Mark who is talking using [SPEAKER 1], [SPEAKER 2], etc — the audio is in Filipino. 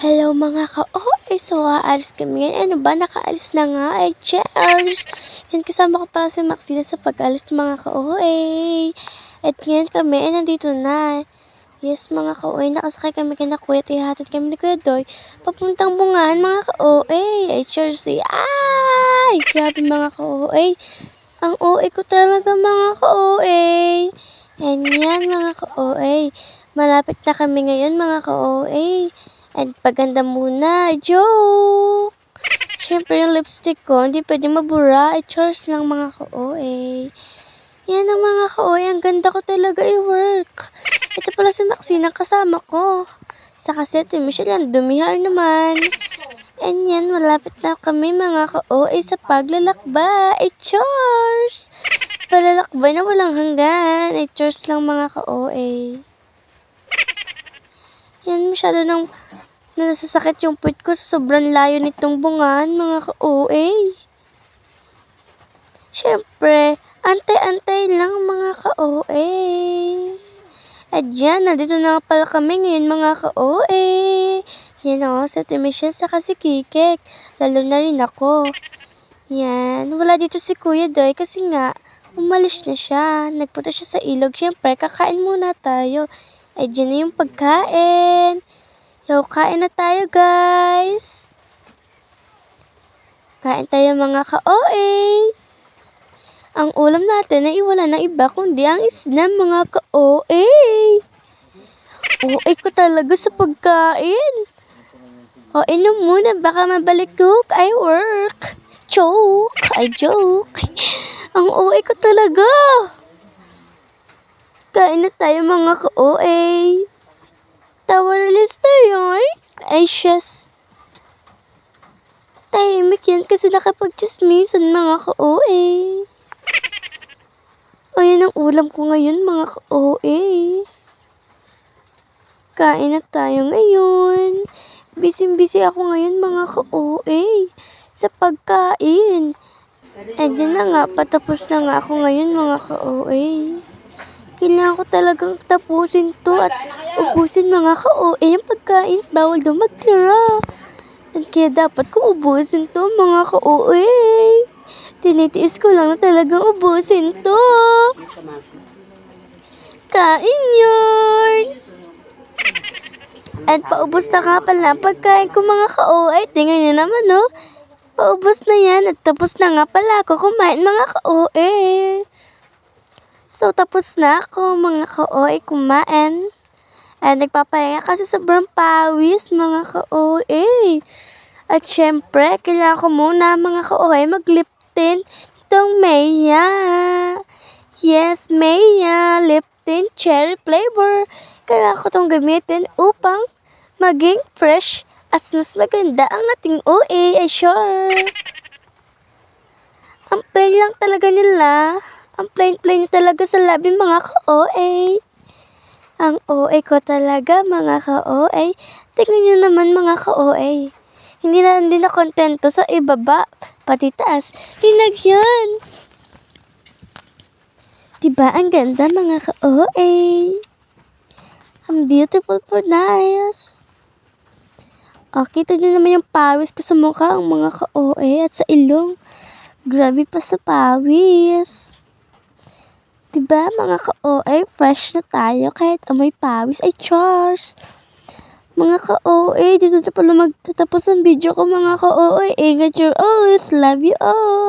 [SPEAKER 1] Hello mga ka-OA, so aalis kami ngayon. Ano ba, nakaalis na nga, ay cheers! Yan, kasama ko pala si Maxine sa pag-alis mga ka-OA. At ngayon kami ay nandito na. Yes mga ka-OA, nakasakay kami kina Kuya, tihatid kami ni Kuya Doy papuntang Bungahan mga ka-OA. Ay cheers, ay! Grabe mga ka-OA. Ang OA ko talaga mga ka-OA. And yan mga ka-OA, malapit na kami ngayon mga ka-OA. And paganda muna, joke! Siyempre yung lipstick ko, hindi pwede mabura. Chores lang mga ka-OA. Yan ang mga ka-OA, ang ganda ko talaga i-work. Ito pala si Maxine ang kasama ko. Saka si Ate Michelle, ang dumihar naman. And yan, malapit na kami mga ka-OA sa paglalakbay. Chores! Palalakbay na walang hanggan. Chores lang mga ka-OA. Yan, masyado nang nasasakit yung puwit ko sa sobrang layo nitong Bungahan, mga ka-OA. Siyempre, antay-antay lang mga ka-OA. At yan, nandito na pala kami ngayon mga ka-OA. Yan o, si Ate Michelle saka si Kikek. Lalo na rin ako. Yan, wala dito si Kuya Doy kasi nga, umalis na siya. Nagpunta siya sa ilog. Siyempre, kakain muna tayo. Ay, dyan na yung pagkain. Yo, kain na tayo guys. Kain tayo mga ka-OA. Ang ulam natin ay wala na iba kundi ang isda mga ka-OA. OA ko talaga sa pagkain. O, inom muna baka mabalik cook ay work. Joke, ay joke. Ang OA ko talaga. Kain na tayo mga ka-OA. Tower list yun. Ay, shes. Tahimik yan kasi nakapag-chismisan mga ka-OA. O, yan ang ulam ko ngayon mga ka-OA. Kain na tayo ngayon. Busy ako ngayon mga ka-OA. Sa pagkain. Eh, dyan na nga. Patapos na nga ako ngayon mga ka-OA. Kailangan ko talagang tapusin to at ubusin mga ka-OA yung pagkain. Bawal daw magtira. At kaya dapat kong ubusin to mga ka-OA. Tinitiis ko lang na talagang ubusin to. Kain yun. At paubos na nga pala pagkain ko mga ka-OA. Tingnan nyo naman no. Paubos na yan at tapos na nga pala ako kumain mga ka-OA. So, tapos na ako mga ka-OA kumain. At nagpapahinga kasi sobrang pawis mga ka-OA. At syempre, kailangan ko muna mga ka-OA mag-lip tint itong Maya. Yes, Maya. Lip tint cherry flavor. Kailangan ko itong gamitin upang maging fresh at mas maganda ang ating OA. Ay sure. Ang plain lang talaga nila. Ang plain talaga sa labi mga ka-OA. Ang OA ko talaga mga ka-OA. Tingnan nyo naman mga ka-OA. Hindi na kontento sa ibaba. Pati taas. Linagyan. Diba ang ganda mga ka-OA? I'm beautiful for nice. O, kita nyo naman yung pawis ko sa mukha ang mga ka-OA at sa ilong. Grabe pa sa pawis. Diba mga ka-OA, fresh na tayo kahit amoy pawis. Ay, chars! Mga ka-OA, dito na pala magtatapos ang video ko mga ka-OA. Ingat your always. Love you all!